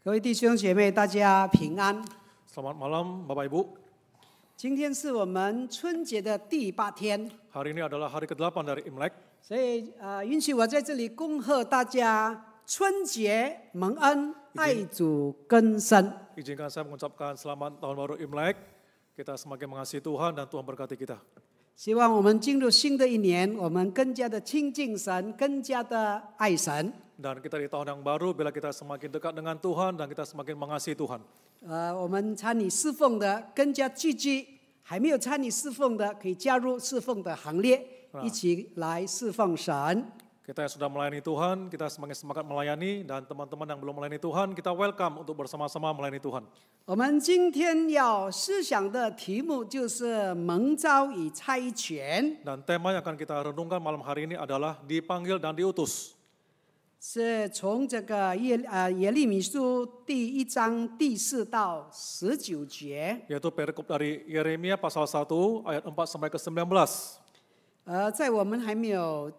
各位弟兄姐妹，大家平安。 Selamat malam Bapak Ibu. 今天是我们春节的第8天， Hari ini adalah hari ke-8 dari Imlek. 所以允许我在这里恭贺大家春节蒙恩，爱主更深。 Izinkan saya mengucapkan selamat tahun baru Imlek. Kita semakin mengasihi Tuhan dan Tuhan berkati kita. 希望我们进入新的一年，我们更加的亲近神，更加的爱神。 Dan kita di tahun yang baru, bila kita semakin dekat dengan Tuhan dan kita semakin mengasihi Tuhan. 我们参与侍奉的更加积极，还没有参与侍奉的可以加入侍奉的行列，一起来侍奉神。 Kita yang sudah melayani Tuhan, kita semakin semangat melayani, dan teman-teman yang belum melayani Tuhan, kita welcome untuk bersama-sama melayani Tuhan. 我们今天要思想的题目就是蒙召与差遣。 Dan tema yang akan kita renungkan malam hari ini adalah dipanggil dan diutus. 是从这个耶利米书第1章第4到19节。 Yaitu perikop dari Yeremia pasal 1 ayat 4 sampai ke 19. 在我们还没有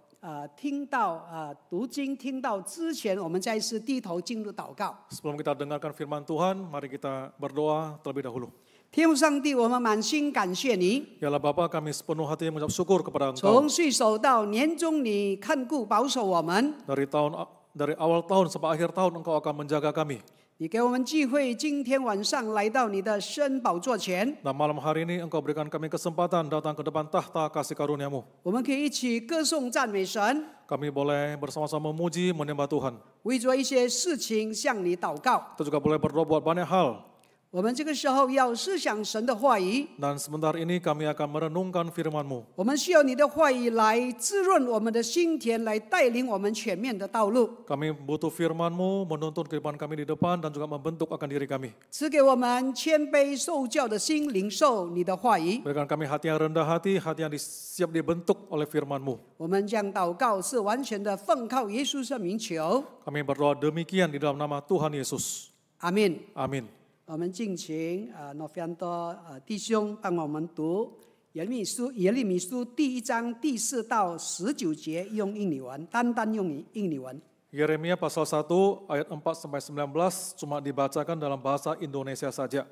听到读经听到之前，我们再次低头进入祷告。 Sebelum kita dengarkan firman Tuhan, mari kita berdoa terlebih dahulu. 天父上帝，我们满心感谢你， Ya Allah Bapa, kami sepenuh hati mengucap syukur kepada Engkau. 从岁首到年终，你看顾保守我们， Dari awal tahun sampai akhir tahun Engkau akan menjaga kami. 你给我们机会，今天晚上来到你的圣宝座前， Dan malam hari ini Engkau berikan kami kesempatan datang ke depan tahta kasih karunia-Mu. 我们可以一起歌颂赞美神， Kami boleh bersama-sama memuji, menyembah Tuhan. 为着一些事情向你祷告。 Kita juga boleh berdoa buat banyak hal. 我们这个时候要思想神的话语， Dan sebentar ini kami akan merenungkan firman-Mu. 我们需要你的话语来滋润我们的心田，来带领我们全面的道路， Kami butuh firman-Mu menuntun kehidupan kami di depan dan juga membentuk akan diri kami. 赐给我们谦卑受教的心，领受你的话语。 Berikan kami hati yang rendah hati, hati yang siap dibentuk oleh firman-Mu. 我们将祷告是完全的奉靠耶稣圣名求， Kami berdoa demikian di dalam nama Tuhan Yesus. 阿门。 Amin. 我们敬请诺菲安多弟兄帮我们读耶利米书第1章第4到19节，用印尼文，单单用印尼文。 Yeremia pasal 1 ayat 4 sampai 19 cuma dibacakan dalam bahasa Indonesia saja.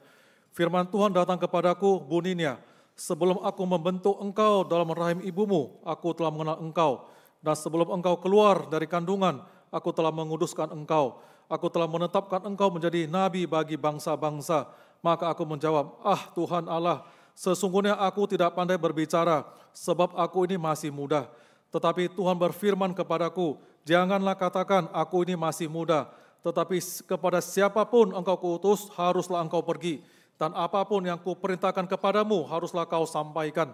Firman Tuhan datang kepadaku, bunyinya, sebelum aku membentuk engkau dalam rahim ibumu, aku telah mengenal engkau. Dan sebelum engkau keluar dari kandungan, aku telah menguduskan engkau. Aku telah menetapkan engkau menjadi nabi bagi bangsa-bangsa. Maka aku menjawab, Tuhan Allah, sesungguhnya aku tidak pandai berbicara, sebab aku ini masih muda. Tetapi Tuhan berfirman kepadaku, janganlah katakan aku ini masih muda, tetapi kepada siapapun engkau kuutus, haruslah engkau pergi. Dan apapun yang kuperintahkan kepadamu, haruslah kau sampaikan.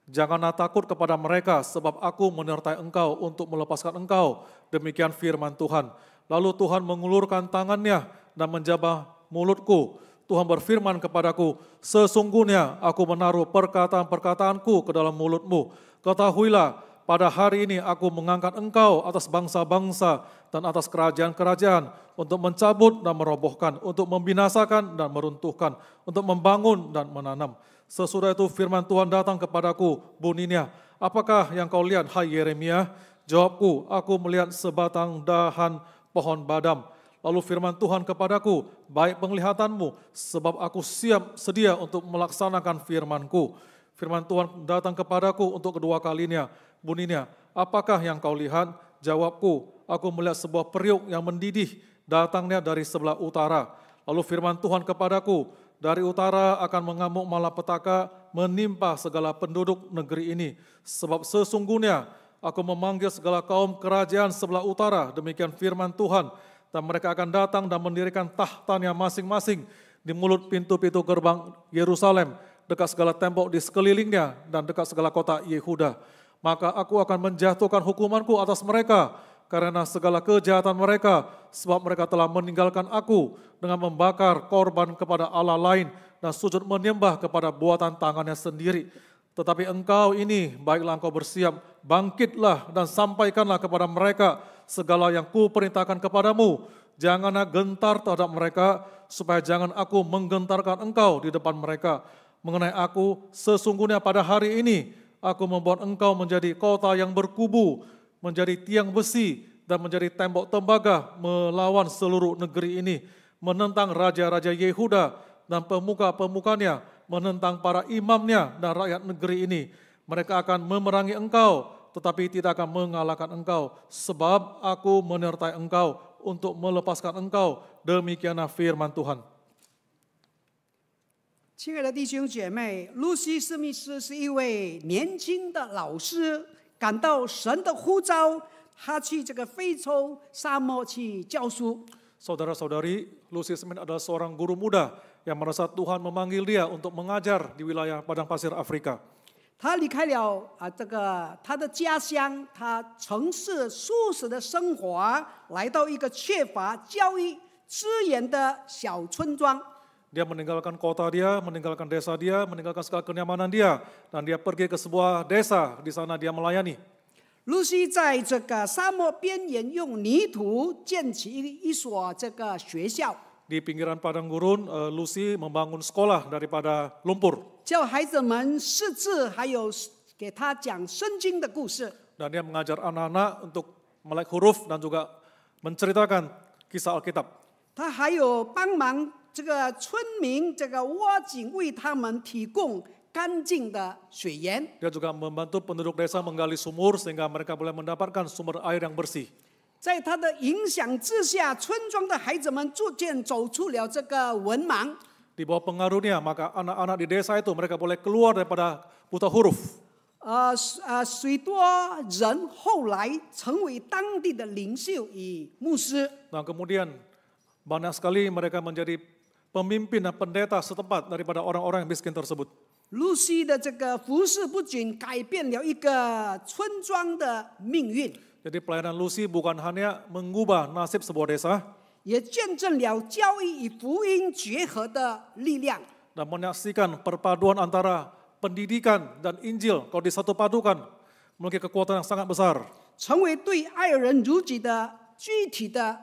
Janganlah takut kepada mereka, sebab aku menyertai engkau untuk melepaskan engkau. Demikian firman Tuhan. Lalu Tuhan mengulurkan tangannya dan menjabah mulutku. Tuhan berfirman kepadaku, sesungguhnya aku menaruh perkataan-perkataanku ke dalam mulutmu. Ketahuilah, pada hari ini aku mengangkat engkau atas bangsa-bangsa dan atas kerajaan-kerajaan untuk mencabut dan merobohkan, untuk membinasakan dan meruntuhkan, untuk membangun dan menanam. Sesudah itu firman Tuhan datang kepadaku, bunyinya, apakah yang kau lihat, hai Yeremia? Jawabku, aku melihat sebatang dahan pohon badam. Lalu firman Tuhan kepadaku, baik penglihatanmu, sebab aku siap sedia untuk melaksanakan firman-Ku. Firman Tuhan datang kepadaku untuk kedua kalinya, bunyinya, apakah yang kau lihat? Jawabku, aku melihat sebuah periuk yang mendidih, datangnya dari sebelah utara. Lalu firman Tuhan kepadaku, dari utara akan mengamuk malapetaka, menimpa segala penduduk negeri ini. Sebab sesungguhnya aku memanggil segala kaum kerajaan sebelah utara, demikian firman Tuhan. Dan mereka akan datang dan mendirikan tahtanya masing-masing di mulut pintu-pintu gerbang Yerusalem, dekat segala tembok di sekelilingnya dan dekat segala kota Yehuda. Maka aku akan menjatuhkan hukumanku atas mereka karena segala kejahatan mereka, sebab mereka telah meninggalkan aku dengan membakar korban kepada Allah lain dan sujud menyembah kepada buatan tangannya sendiri. Tetapi engkau ini, baiklah engkau bersiap, bangkitlah dan sampaikanlah kepada mereka segala yang kuperintahkan kepadamu. Janganlah gentar terhadap mereka, supaya jangan aku menggentarkan engkau di depan mereka. Mengenai aku, sesungguhnya pada hari ini, aku membuat engkau menjadi kota yang berkubu, menjadi tiang besi, dan menjadi tembok tembaga melawan seluruh negeri ini. menentang raja-raja Yehuda dan pemuka-pemukanya, menentang para imamnya dan rakyat negeri ini. Mereka akan memerangi engkau, tetapi tidak akan mengalahkan engkau, sebab aku menyertai engkau untuk melepaskan engkau. Demikianlah firman Tuhan. 亲爱的弟兄姐妹，露西·史密斯是一位年轻的老师，感到神的呼召，他去这个非洲沙漠去教书。 Saudara-saudari, Lucy Smith adalah seorang guru muda yang merasa Tuhan memanggil dia untuk mengajar di wilayah padang pasir Afrika. 他离开了他的家乡，他城市舒适的生活，来到一个缺乏教育资源的小村庄。 Dia meninggalkan kota dia, meninggalkan desa dia, meninggalkan segala kenyamanan dia, dan dia pergi ke sebuah desa, di sana dia melayani. 露西在这个沙漠边缘用泥土建起一所这个学校， Di pinggiran padang gurun, Lucy membangun sekolah daripada lumpur. 叫孩子们识字，还有给他讲圣经的故事。 Dan dia mengajar anak-anak untuk melek huruf dan juga menceritakan kisah Alkitab. 他还有帮忙这个村民挖井，为他们提供干净的水源。 Dia juga membantu penduduk desa menggali sumur sehingga mereka boleh mendapatkan sumber air yang bersih. 在他的影响之下，村庄的孩子们逐渐走出了这个文盲。 Di bawah pengaruhnya, maka anak-anak di desa itu mereka boleh keluar daripada buta huruf. 许多人后来成为当地的领袖与牧师。 Nah, kemudian banyak sekali mereka menjadi pemimpin dan pendeta setempat daripada orang-orang yang miskin tersebut. 露西的这个服事不仅改变了一个村庄的命运， Jadi pelayanan Lucy bukan hanya mengubah nasib sebuah desa, 也见证了教育与福音结合的力量。 dan menyaksikan perpaduan antara pendidikan dan Injil kalau disatu padukan memiliki kekuatan yang sangat besar. 成为对爱人如己的具体的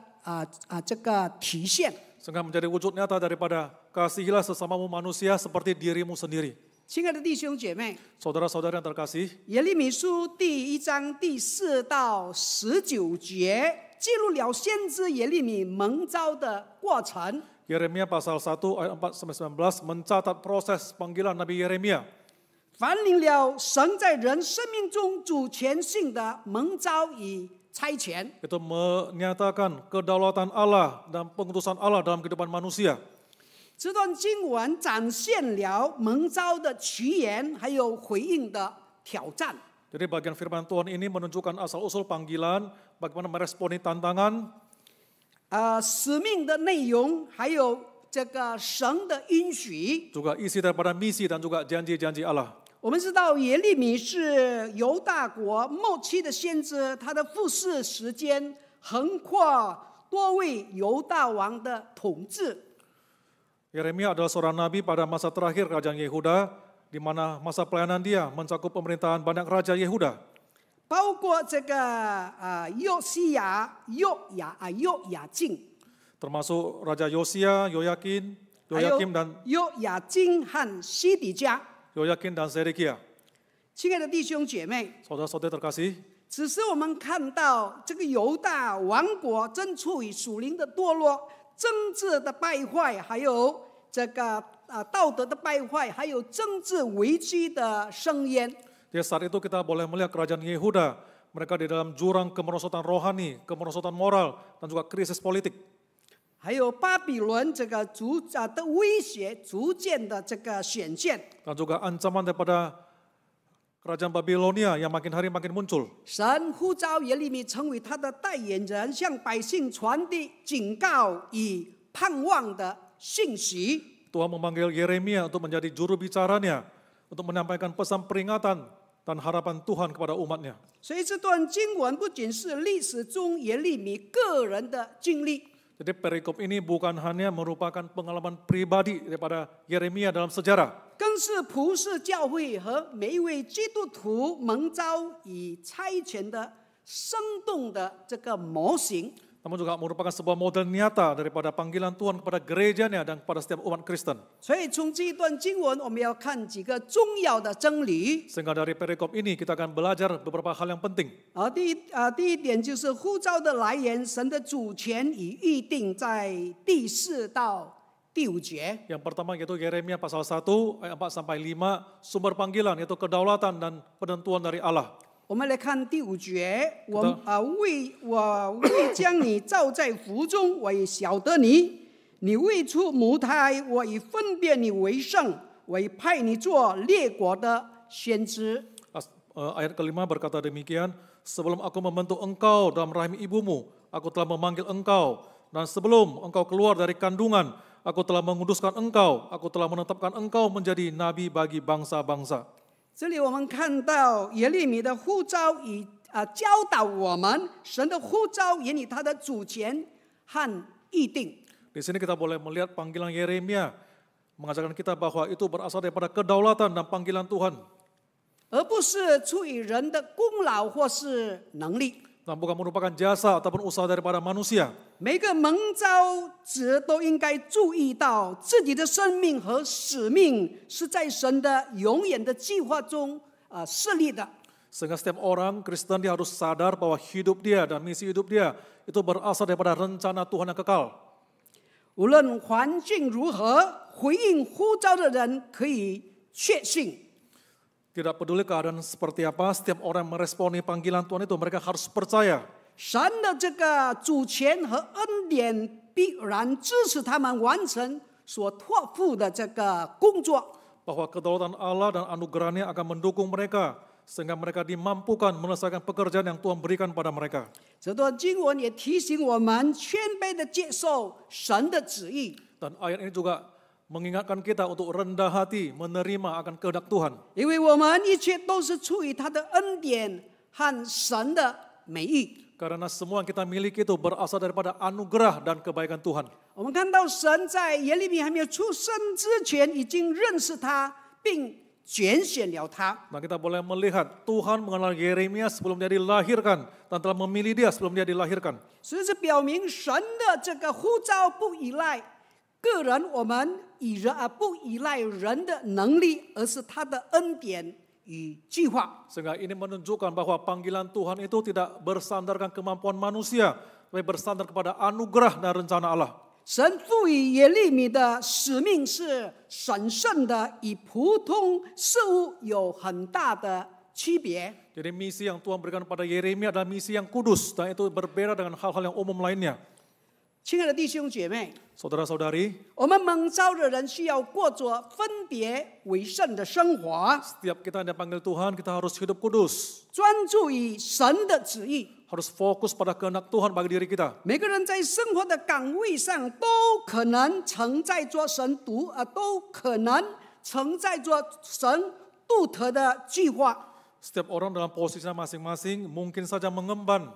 这个体现。 Sehingga menjadi wujud nyata daripada kasihilah sesamamu manusia seperti dirimu sendiri. 亲爱的弟兄姐妹， Saudara-saudara yang terkasih, 耶利米书第1章第4到19节记录了先知耶利米蒙召的过程。 Yeremia pasal 1 ayat 4-19 mencatat proses panggilan Nabi Yeremia. 反领了神在人生命中主权性的蒙召与差遣。 Itu menyatakan kedaulatan Allah dan pengutusan Allah dalam kehidupan manusia. 这段经文展现了蒙召的起源，还有回应的挑战。 Jadi bagian firman Tuhan ini menunjukkan asal-usul panggilan, bagaimana meresponi tantangan, 使命的内容，还有这个神的应许。 juga isi daripada misi dan juga janji-janji Allah. 我们知道耶利米是犹大国末期的先知，他的服事时间横跨多位犹大王的统治。 Yeremia adalah seorang nabi pada masa terakhir kerajaan Yehuda, di mana masa pelayanan dia mencakup pemerintahan banyak raja Yehuda. 包括这个约西亚、约雅敬， Termasuk Raja Yosia, Yoyakin 还有 dan 约雅敬和西底家。 Yoyakin dan Zedekia. 亲爱的弟兄姐妹， Saudara-saudara terkasih, 只是我们看到这个犹大王国正处于属灵的堕落、政治的败坏，还有这个道德的败坏，还有政治危机的深渊。 Jadi saat itu kita boleh melihat kerajaan Yehuda, mereka di dalam jurang kemerosotan rohani, kemerosotan moral, dan juga krisis politik. 还有巴比伦这个的威胁逐渐的这个显现。 Dan juga ancaman daripada kerajaan Babilonia yang makin hari makin muncul. 神呼召耶利米成为他的代言人，向百姓传递警告与盼望的信息。 Tuhan memanggil Yeremia untuk menjadi juru bicaranya, untuk menyampaikan pesan peringatan dan harapan Tuhan kepada umatnya. 所以这段经文不仅是历史中耶利米个人的经历， Jadi perikop ini bukan hanya merupakan pengalaman pribadi daripada Yeremia dalam sejarah, 更是普世教会和每一位基督徒蒙召与差遣的生动的这个模型。namun juga merupakan sebuah model nyata daripada panggilan Tuhan kepada gerejanya dan kepada setiap umat Kristen. 所以从这一段经文，我们要看几个重要的真理。 Sehingga dari perikop ini kita akan belajar beberapa hal yang penting. 第一点就是呼召的来源，神的主权已预定在第4到第5节。 Yang pertama yaitu Yeremia pasal 1 ayat 4 sampai 5, sumber panggilan yaitu kedaulatan dan penentuan dari Allah. 我们来看第5节，我未将你造在腹中，我已晓得你；你未出母胎，我已分辨你为圣，我已派你做列国的先知。 Ayat kelima berkata demikian, sebelum aku membentuk engkau dalam rahim ibumu, aku telah memanggil engkau, dan sebelum engkau keluar dari kandungan, aku telah menguduskan engkau, aku telah menetapkan engkau menjadi nabi bagi bangsa-bangsa. 这里我们看到耶利米的呼召以教导我们，神的呼召也以他的主权和预定。 Di sini kita boleh melihat panggilan Yeremia mengajarkan kita bahwa itu berasal daripada kedaulatan dan panggilan Tuhan, 而不是出于人的功劳或是能力。 dan bukan merupakan jasa ataupun usaha daripada manusia. 每个蒙召者都应该注意到自己的生命和使命是在神的永远的计划中设立的。 Sehingga setiap orang Kristen dia harus sadar bahwa hidup dia dan misi hidup dia itu berasal daripada rencana Tuhan yang kekal. 无论环境如何，回应呼召的人可以确信。 Tidak peduli keadaan seperti apa, setiap orang yang meresponi panggilan Tuhan itu mereka harus percaya 神的这个主权和恩典必然支持他们完成所托付的这个工作。 bahwa kedaulatan Allah dan anugerahnya akan mendukung mereka sehingga mereka dimampukan menyelesaikan pekerjaan yang Tuhan berikan pada mereka. 这段经文也提醒我们谦卑的接受神的旨意， Dan ayat ini juga mengingatkan kita untuk rendah hati menerima akan kehendak Tuhan. 因为我们一切都是出于他的恩典和神的美意。 Karena semua yang kita miliki itu berasal daripada anugerah dan kebaikan Tuhan. 我们看到神在耶利米还没有出生之前，已经认识他，并拣选了他。 Nah, kita boleh melihat Tuhan mengenal Yeremia sebelum dia dilahirkan dan telah memilih dia sebelum dia dilahirkan. 所以这表明神的这个呼召不依赖个人，我们不依赖人的能力，而是他的恩典与计划。 Sehingga ini menunjukkan bahwa panggilan Tuhan itu tidak bersandarkan kemampuan manusia, tapi bersandar kepada anugerah dan rencana Allah. 神赋予耶利米的使命是神圣的，与普通事物有很大的区别。 Jadi misi yang Tuhan berikan pada Yeremia adalah misi yang kudus dan itu berbeda dengan hal-hal yang umum lainnya. 亲爱的弟兄姐妹， Saudara-saudari, 我们蒙召的人需要过着分别为圣的生活， setiap kita yang dipanggil Tuhan, kita harus hidup kudus. 专注于神的旨意。 Harus fokus pada kehendak Tuhan bagi diri kita. 每个人在生活的岗位上都可能承载着神都可能承载着神独特的计划。 Setiap orang dalam posisinya masing-masing mungkin saja mengemban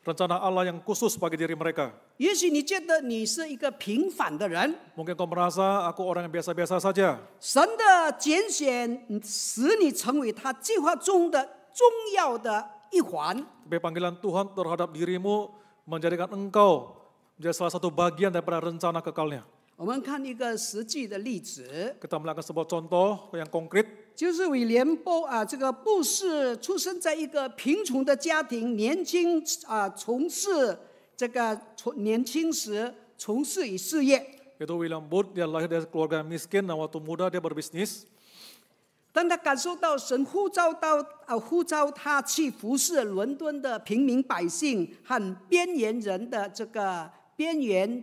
rencana Allah yang khusus bagi diri mereka. 也许你觉得你是一个平凡的人， Mungkin kau merasa aku orang yang biasa-biasa saja. 神的拣选使你成为他计划中的重要的一环。 Tapi panggilan Tuhan terhadap dirimu menjadikan engkau menjadi salah satu bagian daripada rencana kekalnya. 我们看一个实际的例子， Kita melakukan sebuah contoh yang konkret. 就是威廉这个布士出生在一个贫穷的家庭，年轻时从事于事业。 Itu William Booth, dia lahir dari keluarga miskin dan waktu muda dia berbisnis. 当他感受到神呼召他去服侍伦敦的平民百姓和边缘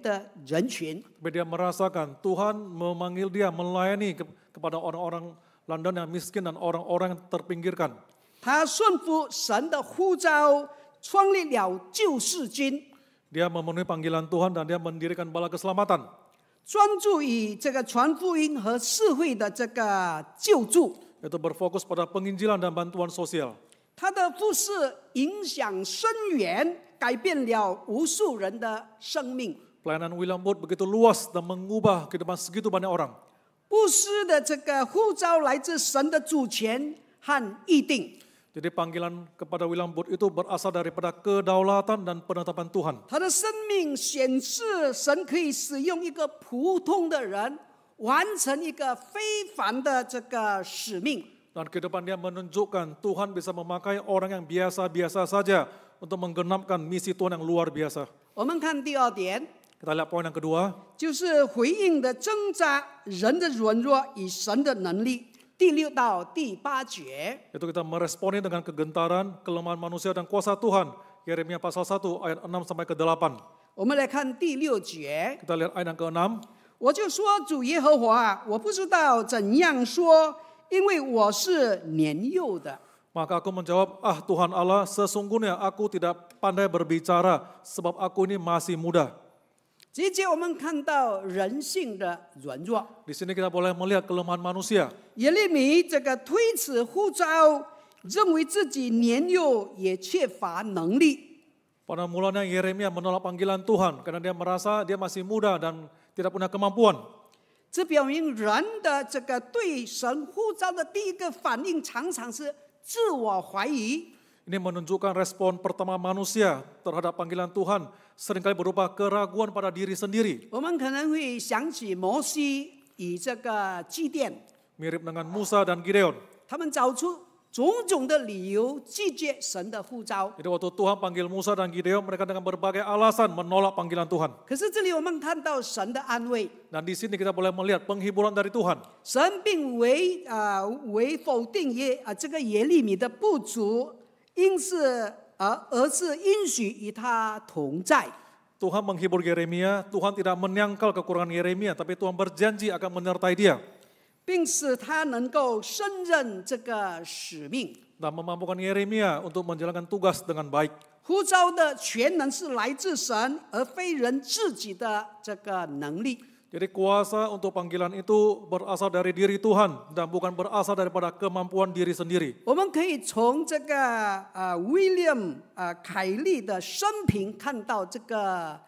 的人群， Tapi dia merasakan Tuhan memanggil dia melayani kepada orang-orang London yang miskin dan orang-orang yang terpinggirkan. 他顺服神的呼召，创立了救世军， Dia memenuhi panggilan Tuhan dan dia mendirikan bala keselamatan. 专注于这个传福音和社会的这个救助。 Itu berfokus pada penginjilan dan bantuan sosial. 他的服侍影响深远，改变了无数人的生命。 Pelayanan William Booth begitu luas dan mengubah kehidupan segitu banyak orang. 布施的这个呼召来自神的主权和预定。Jadi panggilan kepada William Booth itu berasal daripada kedaulatan dan penetapan Tuhan. 他的生命显示神可以使用一个普通的人完成一个非凡的这个使命。 Dan kehidupan dia menunjukkan Tuhan bisa memakai orang yang biasa-biasa saja untuk menggenapkan misi Tuhan yang luar biasa. 我们看第二点， Kita lihat poin yang kedua, 就是回应的挣扎，人的软弱与神的能力。第6到第8节， yaitu kita meresponi dengan kegentaran, kelemahan manusia dan kuasa Tuhan. Yeremia pasal 1 ayat 6 sampai ke 8. 我们来看第6节。 Kita lihat ayat yang ke-6. 我就说主耶和华，我不知道怎样说，因为我是年幼的。 Maka aku menjawab, Tuhan Allah, sesungguhnya aku tidak pandai berbicara sebab aku ini masih muda. 这一节我们看到人性的软弱。 Di sini kita boleh melihat kelemahan manusia. 耶利米这个推辞呼召，认为自己年幼也缺乏能力。 Pada mulanya Yeremia menolak panggilan Tuhan karena dia merasa dia masih muda dan tidak punya kemampuan. 这表明人的这个对神呼召的第一个反应，常常是自我怀疑。 Ini menunjukkan respon pertama manusia terhadap panggilan Tuhan seringkali berupa keraguan pada diri sendiri. 我们可能会想起摩西与这个基甸， Mirip dengan Musa dan Gideon. 他们找出种种的理由拒绝神的呼召。 Jadi waktu Tuhan panggil Musa dan Gideon, mereka dengan berbagai alasan menolak panggilan Tuhan. 可是这里我们看到神的安慰， Dan di sini kita boleh melihat penghiburan dari Tuhan. 神并为否定这个耶利米的不足，而是应许与他同在。 Tuhan menghibur Yeremia, Tuhan tidak menyangkal kekurangan Yeremia, tapi Tuhan berjanji akan menyertai dia. 并使他能够胜任这个使命。 Dan memampukan Yeremia untuk menjalankan tugas dengan baik. 呼召的全能是来自神，而非人自己的这个能力。 Jadi kuasa untuk panggilan itu berasal dari diri Tuhan dan bukan berasal daripada kemampuan diri sendiri. 我们可以从这个William 凯利的生平看到这个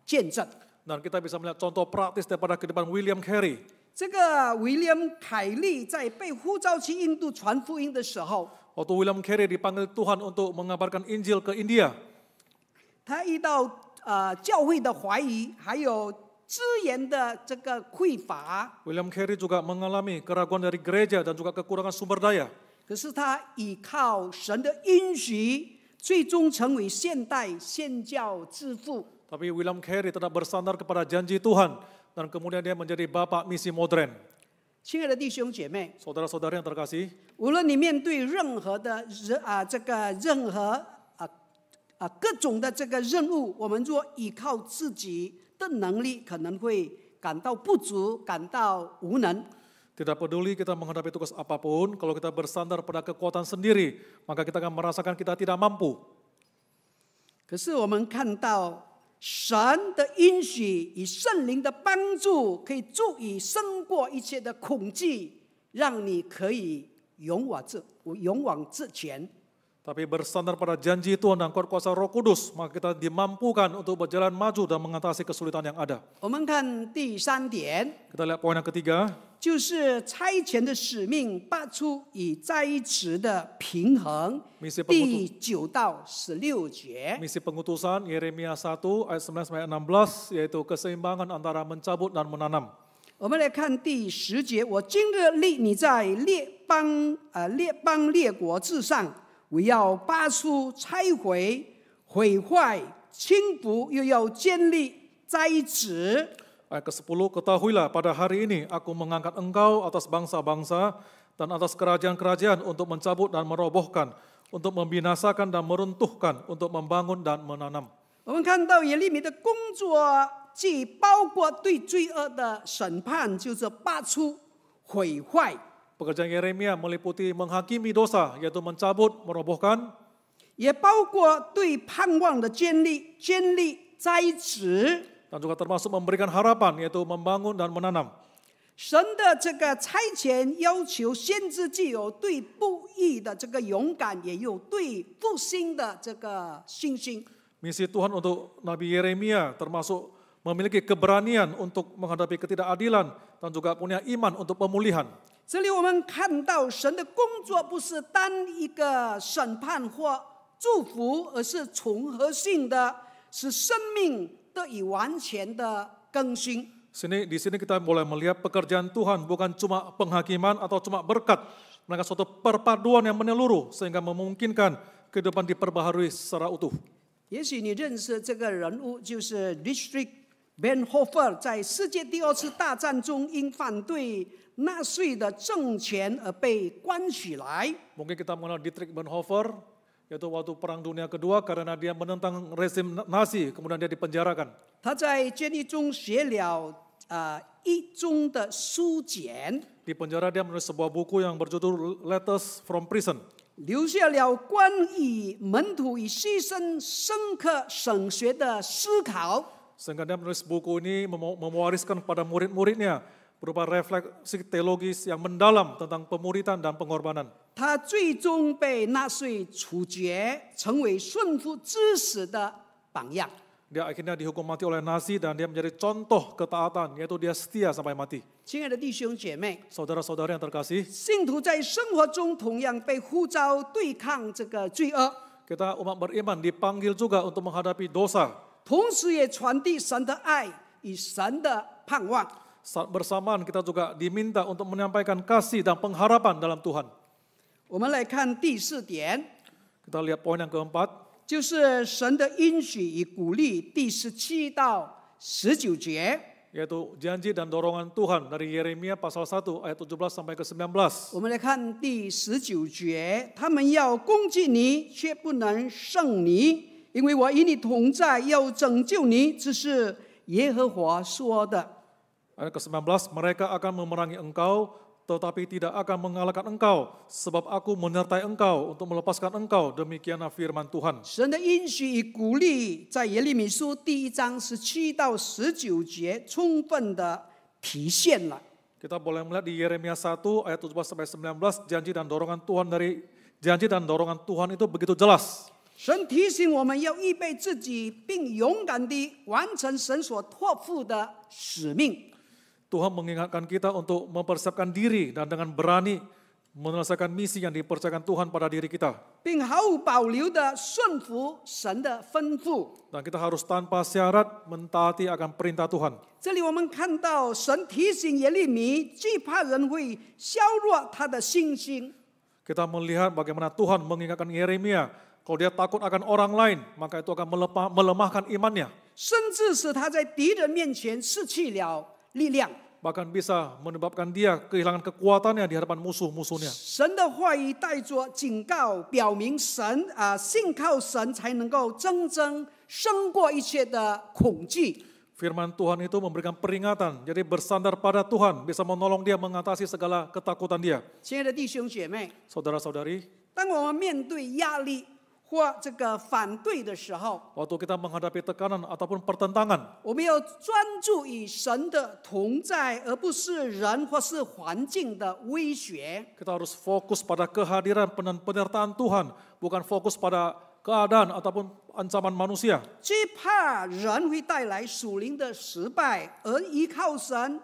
见证。 Dan kita bisa melihat contoh praktis daripada kehidupan William Carey. 这个 William 凯利在被呼召去印度传福音的时候， Waktu William Carey dipanggil Tuhan untuk mengabarkan Injil ke India, 他遇到教会的怀疑，还有资源的这个匮乏， William Carey juga mengalami keraguan dari gereja dan juga kekurangan sumber daya. 可是他依靠神的应许，最终成为现代宣教之父。 Tapi William Carey tetap bersandar kepada janji Tuhan dan kemudian dia menjadi bapak misi modern. 亲爱的弟兄姐妹， Saudara-saudara yang terkasih, 无论你面对任何的各种的这个任务，我们若依靠自己的能力，可能会感到不足，感到无能。 tidak peduli kita menghadapi tugas apapun, kalau kita bersandar pada kekuatan sendiri, maka kita akan merasakan kita tidak mampu. 可是我们看到神的应许与圣灵的帮助，可以足以胜过一切的恐惧，让你可以勇往直前。 Tapi bersandar pada janji Tuhan dan kuat kuasa Roh Kudus, maka kita dimampukan untuk berjalan maju dan mengatasi kesulitan yang ada. 我们看第3点， Kita lihat poin yang ketiga, 就是差遣的使命拔出与在职的平衡。 misi 第9到16节， pengutusan Yeremia 1 ayat 9 sampai 16, yaitu keseimbangan antara mencabut dan menanam. 我们来看第10节。我今日立你在列邦列国之上，我要拔出、拆毁、毁坏、倾覆，又要建立在职。 Ayat ke-10, ketahuilah pada hari ini aku mengangkat engkau atas bangsa-bangsa dan atas kerajaan-kerajaan untuk mencabut dan merobohkan, untuk membinasakan dan meruntuhkan, untuk membangun dan menanam. 我们看到耶利米的工作既包括对罪恶的审判，就是拔出、毁坏， Pekerjaan Yeremia meliputi menghakimi dosa, yaitu mencabut, merobohkan, 也包括对盼望的建立在职。 dan juga termasuk memberikan harapan, yaitu membangun dan menanam. 神的这个差遣要求先知既有对不义的这个勇敢，也有对复兴的这个信心。 Misi Tuhan untuk Nabi Yeremia termasuk memiliki keberanian untuk menghadapi ketidakadilan dan juga punya iman untuk pemulihan. 这里我们看到神的工作不是单一个审判或祝福，而是重合性的，使生命得以完全的更新。Di sini kita mulai melihat pekerjaan Tuhan bukan cuma penghakiman atau cuma berkat, melainkan suatu perpaduan yang menyeluruh sehingga memungkinkan kehidupan diperbaharui secara utuh. 也许你认识这个人物，就是 Dietrich Bonhoeffer， 在世界第2次大战中因反对纳粹的政权而被关起来。 Mungkin kita mengenal Dietrich Bonhoeffer, yaitu waktu Perang Dunia Kedua karena dia menentang rezim Nazi, kemudian dia dipenjarakan. 他在监狱中写了一中的书简， Di penjara dia menulis sebuah buku yang berjudul Letters from Prison. 留下了关于门徒与牺牲深刻神学的思考。 Sehingga dia menulis buku ini mewariskan kepada murid-muridnya berupa refleksi teologis yang mendalam tentang pemuritan dan pengorbanan. 他最终被纳粹处决，成为顺服至死的榜样。 Dia akhirnya dihukum mati oleh Nazi dan dia menjadi contoh ketaatan, yaitu dia setia sampai mati. 亲爱的弟兄姐妹， Saudara-saudara yang terkasih, 信徒在生活中同样被呼召对抗这个罪恶， kita umat beriman dipanggil juga untuk menghadapi dosa. 同时也传递神的爱与神的盼望。 Saat bersamaan kita juga diminta untuk menyampaikan kasih dan pengharapan dalam Tuhan. 我们来看第4点， Kita lihat poin yang keempat, 就是神的应许与鼓励，第17到19节。 yaitu janji dan dorongan Tuhan dari Yeremia pasal 1 ayat 17 sampai ke 19. 我们来看第19节，他们要攻击你，却不能胜你，因为我与你同在，要拯救你，这是耶和华说的。 Ayat ke-19, mereka akan memerangi engkau, tetapi tidak akan mengalahkan engkau, sebab aku menyertai engkau untuk melepaskan engkau, demikianlah firman Tuhan. 神的应许与鼓励，在耶利米书第1章17到19节充分的体现了。 Kita boleh melihat di Yeremia 1 ayat 17 sampai 19, janji dan dorongan Tuhan itu begitu jelas. 神提醒我们要预备自己，并勇敢地完成神所托付的使命。 Tuhan mengingatkan kita untuk mempersiapkan diri dan dengan berani menyelesaikan misi yang dipercayakan Tuhan pada diri kita. 并毫无保留地顺服神的吩咐。 Dan kita harus tanpa syarat mentaati akan perintah Tuhan. 这里我们看到神提醒耶利米，惧怕人会削弱他的信心。 Kita melihat bagaimana Tuhan mengingatkan Yeremia, kalau dia takut akan orang lain, maka itu akan melemahkan imannya. 甚至使他在敌人面前失去了力量。 Bahkan bisa menyebabkan dia kehilangan kekuatannya di hadapan musuh-musuhnya. 神的话语带着警告，表明信靠神才能够真正胜过一切的恐惧。 Firman Tuhan itu memberikan peringatan, jadi bersandar pada Tuhan bisa menolong dia mengatasi segala ketakutan dia. 亲爱的弟兄姐妹， Saudara-saudari, 当我们面对压力或这个反对的时候， waktu kita menghadapi tekanan ataupun pertentangan, 我们要专注于神的同在，而不是人或是环境的威胁。 kita harus fokus pada kehadiran dan penyertaan Tuhan, bukan fokus pada keadaan ataupun ancaman manusia. 惧怕人会带来属灵的失败，而依靠神，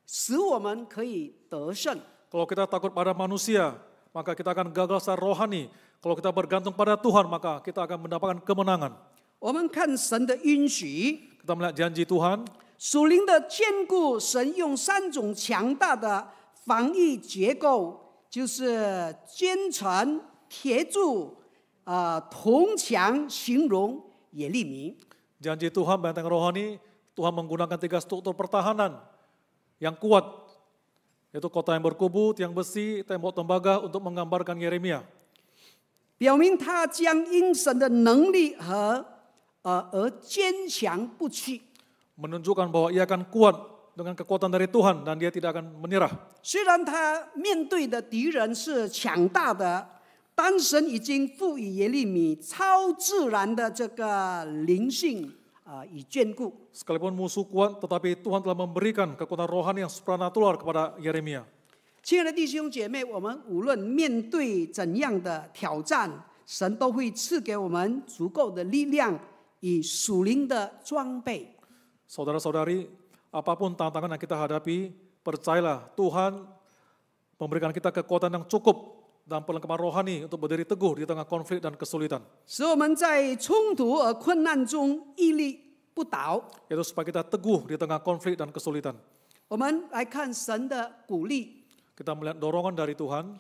使我们可以得胜。 Kalau kita takut pada manusia, maka kita akan gagal secara rohani. Kalau kita bergantung pada Tuhan, maka kita akan mendapatkan kemenangan. 我们看神的应许， Kita melihat janji Tuhan, 属灵的坚固，神用3种强大的防御结构，就是坚城、铁柱、铜墙，形容耶利米。 janji Tuhan benteng rohani, Tuhan menggunakan 3 struktur pertahanan yang kuat, yaitu kota yang berkubu, tiang besi, tembok tembaga untuk menggambarkan Yeremia. 表明他将因神的能力而坚强不屈。 Menunjukkan bahwa ia akan kuat dengan kekuatan dari Tuhan dan dia tidak akan menyerah. 虽然他面对的敌人是强大的，但神已经赋予耶利米超自然的这个灵性与眷顾。 Sekalipun musuh kuat, tetapi Tuhan telah memberikan kekuatan rohani yang supranatural kepada Yeremia. 亲爱的弟兄姐妹，我们无论面对怎样的挑战，神都会赐给我们足够的力量与属灵的装备。 Saudara-saudari, apapun tantangan yang kita hadapi, percayalah Tuhan memberikan kita kekuatan yang cukup dan perlengkapan rohani untuk berdiri teguh di tengah konflik dan kesulitan. 使我们在冲突和困难中屹立不倒。 Yaitu supaya kita teguh di tengah konflik dan kesulitan. 我们来看神的鼓励， Kita melihat dorongan dari Tuhan,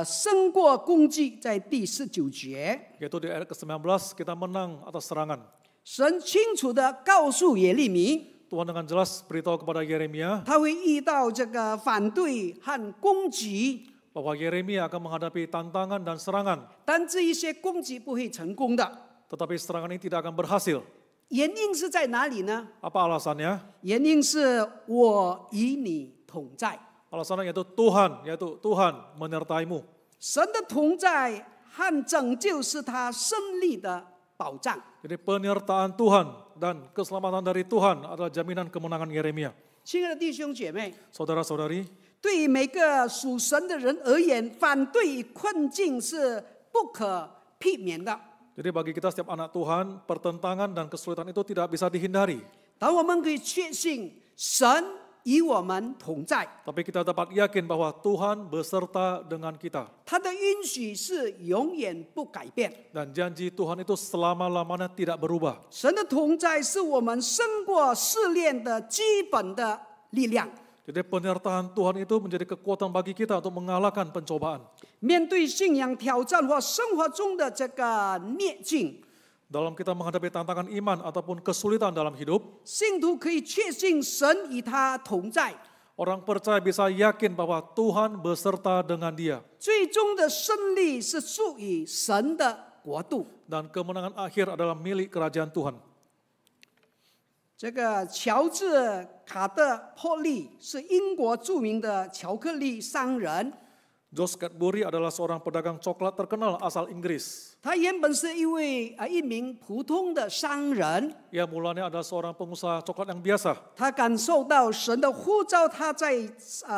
胜过攻击，在第19节， yaitu di ayat ke-19 kita menang atas serangan. 神清楚地告诉耶利米， Tuhan dengan jelas beritahu kepada Yeremia 他会遇到这个反对和攻击， bahwa Yeremia akan menghadapi tantangan dan serangan, 但这一些攻击不会成功的。 tetapi serangan ini tidak akan berhasil. 原因是在哪里呢？ Apa alasannya? 原因是我与你同在。 Alasannya yaitu Tuhan menyertaimu. 神的同在和拯救是他胜利的保障。 Jadi penyertaan Tuhan dan keselamatan dari Tuhan adalah jaminan kemenangan Yeremia. 亲爱的弟兄姐妹， Saudara-saudari, 对于每个属神的人而言，反对与困境是不可避免的。 jadi bagi kita setiap anak Tuhan, pertentangan dan kesulitan itu tidak bisa dihindari. 但我们可以确信，神与我们同在， Tapi kita dapat yakin bahwa Tuhan beserta dengan kita. 他的允许是永远不改变。 Dan janji Tuhan itu selama-lamanya tidak berubah. 神的同在是我们胜过试炼的基本的力量。 Jadi penyertaan Tuhan itu menjadi kekuatan bagi kita untuk mengalahkan pencobaan. 面对信仰挑战或生活中的这个逆境， Dalam kita menghadapi tantangan iman ataupun kesulitan dalam hidup, 信徒可以确信神与他同在， orang percaya bisa yakin bahwa Tuhan beserta dengan dia. 最终的胜利是属于神的国度。 Dan kemenangan akhir adalah milik kerajaan Tuhan. 这个乔治·卡特波利是英国著名的巧克力商人， Josh Cadbury adalah seorang pedagang coklat terkenal asal Inggris. 他原本是一名普通的商人， Ia mulanya adalah seorang pengusaha coklat yang biasa. 他感受到神的呼召，他在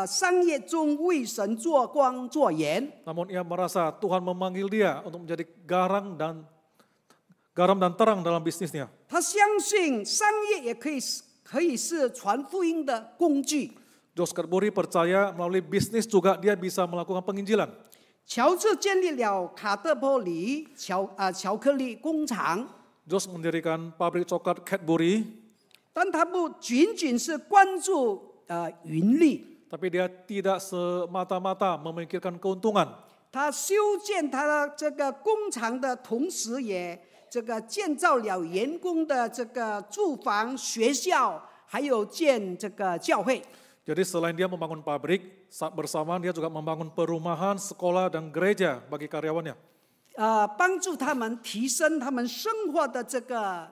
商业中为神做光做盐。 Namun ia merasa Tuhan memanggil dia untuk menjadi garam dan terang dalam bisnisnya. 他相信商业也可以是传福音的工具。 Josh Cadbury percaya melalui bisnis juga dia bisa melakukan penginjilan. 乔治建立了卡特波里巧克力工厂， Josh mendirikan pabrik coklat Cadbury, 但他不仅仅是关注盈利， tapi dia tidak semata-mata memikirkan keuntungan. 他修建他的这个工厂的同时，也这个建造了员工的这个住房、学校，还有建这个教会。 Jadi selain dia membangun pabrik, saat bersamaan dia juga membangun perumahan, sekolah, dan gereja bagi karyawannya. 帮助他们提升他们生活的这个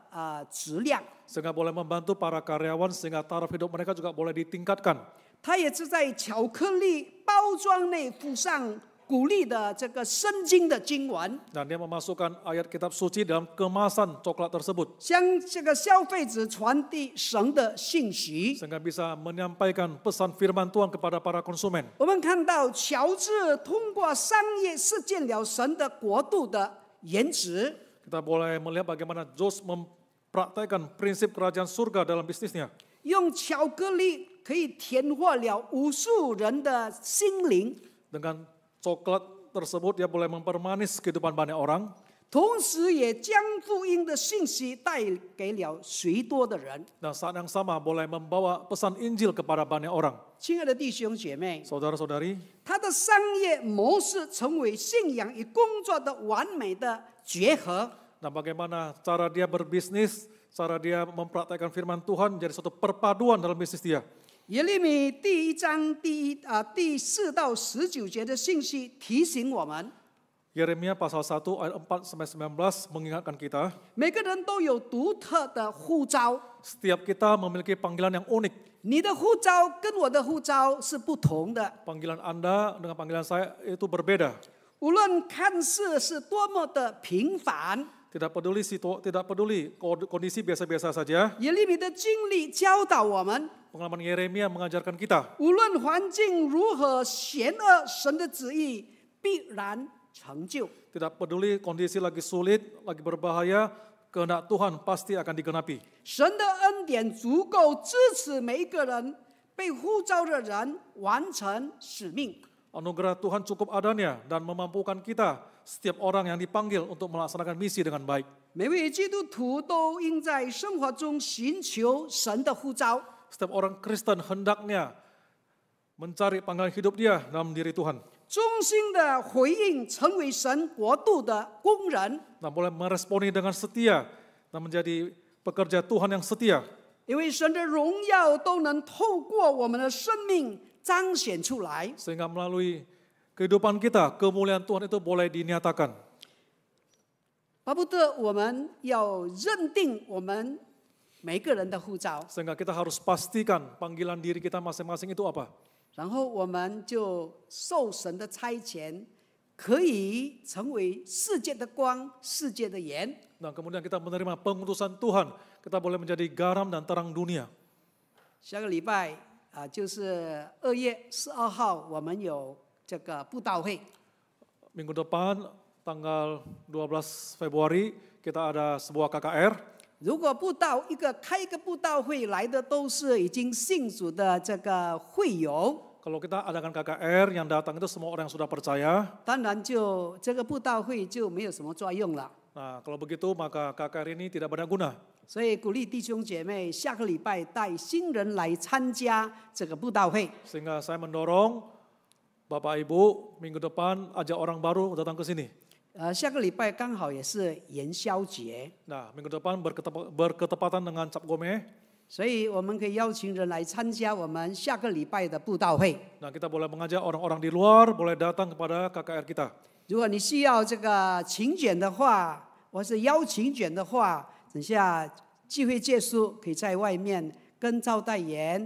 质量。 Sehingga boleh membantu para karyawan sehingga taraf hidup mereka juga boleh ditingkatkan. 他也是在巧克力包装内附上鼓励的这个圣经的经文， Dan dia memasukkan ayat kitab suci dalam kemasan coklat tersebut. 向这个消费者传递神的信息。 Sehingga bisa menyampaikan pesan firman Tuhan kepada para konsumen. 我们看到乔治通过商业实践了神的国度的原则。 Kita boleh melihat bagaimana Josh mempraktekkan prinsip kerajaan surga dalam bisnisnya. 用巧克力可以填活了无数人的心灵， Dengan coklat tersebut dia boleh mempermanis kehidupan banyak orang. 同时也将福音的信息带给了许多的人。 Dan saat yang sama boleh membawa pesan Injil kepada banyak orang. 亲爱的弟兄姐妹， Saudara-saudari, 他的商业模式成为信仰与工作的完美的结合。 nah bagaimana cara dia berbisnis, cara dia mempraktekkan firman Tuhan menjadi suatu perpaduan dalam bisnis dia. 耶利米第1章第4到19节的信息提醒我们， Yeremia pasal 1 ayat 4-19 mengingatkan kita, 每个人都有独特的呼召， setiap kita memiliki panggilan yang unik. 你的呼召跟我的呼召是不同的。 Panggilan Anda dengan panggilan saya itu berbeda. 无论看似是多么的平凡， Tidak peduli kondisi biasa-biasa saja. 耶利米的经历教导我们， Pengalaman Yeremia mengajarkan kita, 无论环境如何险恶，神的旨意必然成就。 tidak peduli kondisi lagi sulit, lagi berbahaya, kehendak Tuhan pasti akan digenapi. 神的恩典足够支持每一个人被呼召的人完成使命。Anugerah Tuhan cukup adanya dan memampukan kita, setiap orang yang dipanggil untuk melaksanakan misi dengan baik. 每位基督徒都应在生活中寻求神的呼召， Setiap orang Kristen hendaknya mencari panggilan hidup dia dalam diri Tuhan. 忠心的回应，成为神国度的工人。 Dan boleh meresponi dengan setia dan menjadi pekerja Tuhan yang setia. 因为神的荣耀都能透过我们的生命彰显出来。 Sehingga melalui kehidupan kita, kemuliaan Tuhan itu boleh dinyatakan. 巴不得我们要认定我们每个人的呼召， Sehingga kita harus pastikan panggilan diri kita masing-masing itu apa. 然后我们就受神的差遣，可以成为世界的光、世界的盐。 Dan kemudian kita menerima pengutusan Tuhan, kita boleh menjadi garam dan terang dunia. 下个礼拜就是2月12号，我们有这个布道会。 Minggu depan, tanggal 12 Februari, kita ada sebuah KKR. 如果开一个布道会来的都是已经信主的这个会友， Kalau kita adakan KKR, yang datang itu semua orang yang sudah percaya. 当然这个布道会就没有什么作用了。 Nah, kalau begitu maka KKR ini tidak berguna. 所以鼓励弟兄姐妹下个礼拜带新人来参加这个布道会。 Sehingga saya mendorong Bapak Ibu minggu depan ajak orang baru datang ke sini. 下个礼拜刚好也是元宵节， Nah, minggu depan berketepatan dengan Cap Gome. 所以我们可以邀请人来参加我们下个礼拜的布道会。 Nah, kita boleh mengajak orang-orang di luar boleh datang kepada KKR kita. 如果你需要这个请柬的话，或是邀请卷的话，等下聚会结束，可以在外面跟招待员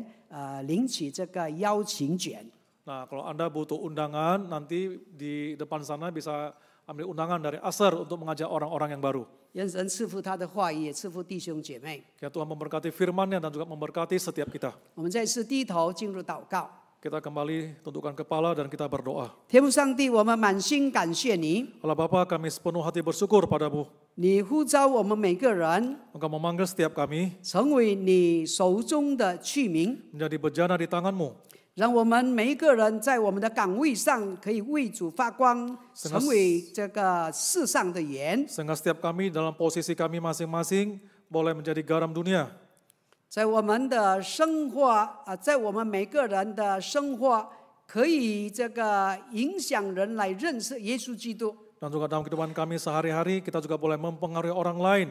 领取这个邀请卷。 Nah, kalau Anda butuh undangan, nanti di depan sana bisa ambil undangan dari Aser untuk mengajak orang-orang yang baru. 愿神赐福他的话语，也赐福弟兄姐妹。 Ya, Tuhan memberkati firman-Nya dan juga memberkati setiap kita. 我们再次低头进入祷告。 Kita kembali tundukkan kepala dan kita berdoa. 天父上帝，我们满心感谢你， Allah Bapa, kami sepenuh hati bersyukur padamu. 你呼召我们每个人 Engkau memanggil setiap kami 成为你手中的器皿， menjadi bejana di tangan-Mu. 让我们每一个人在我们的岗位上可以为主发光，成为这个世上的盐。 Sehingga setiap kami dalam posisi kami masing-masing boleh menjadi garam dunia. 在我们的生活在我们每个人的生活，可以这个影响人来认识耶稣基督。 Dan juga dalam kehidupan kami sehari-hari kita juga boleh mempengaruhi orang lain,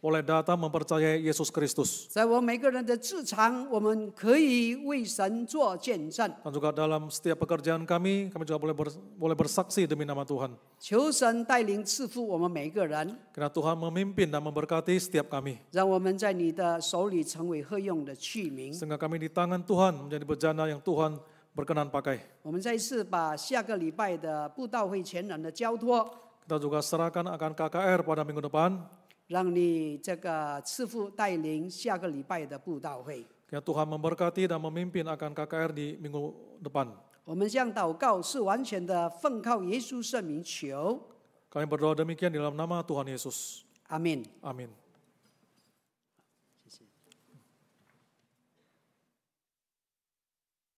boleh datang mempercayai Yesus Kristus. 在我们每个人的职场，我们可以为神做见证。 Dan juga dalam setiap pekerjaan kami juga boleh bersaksi demi nama Tuhan. 求神带领赐福我们每一个人， Karena Tuhan memimpin dan memberkati setiap kami. 让我们在你的手里成为合用的器皿。 Sehingga kami di tangan Tuhan menjadi bejana yang Tuhan berkenan pakai. 我们再一次把下个礼拜的布道会全然的交托， Kita juga serahkan akan KKR pada minggu depan. 让你这个赐福带领下个礼拜的布道会。 Ya, Tuhan memberkati dan memimpin akan KKR di minggu depan. 我们这样祷告是完全的奉靠耶稣圣名求， Kami berdoa demikian di dalam nama Tuhan Yesus.阿门。 Amin.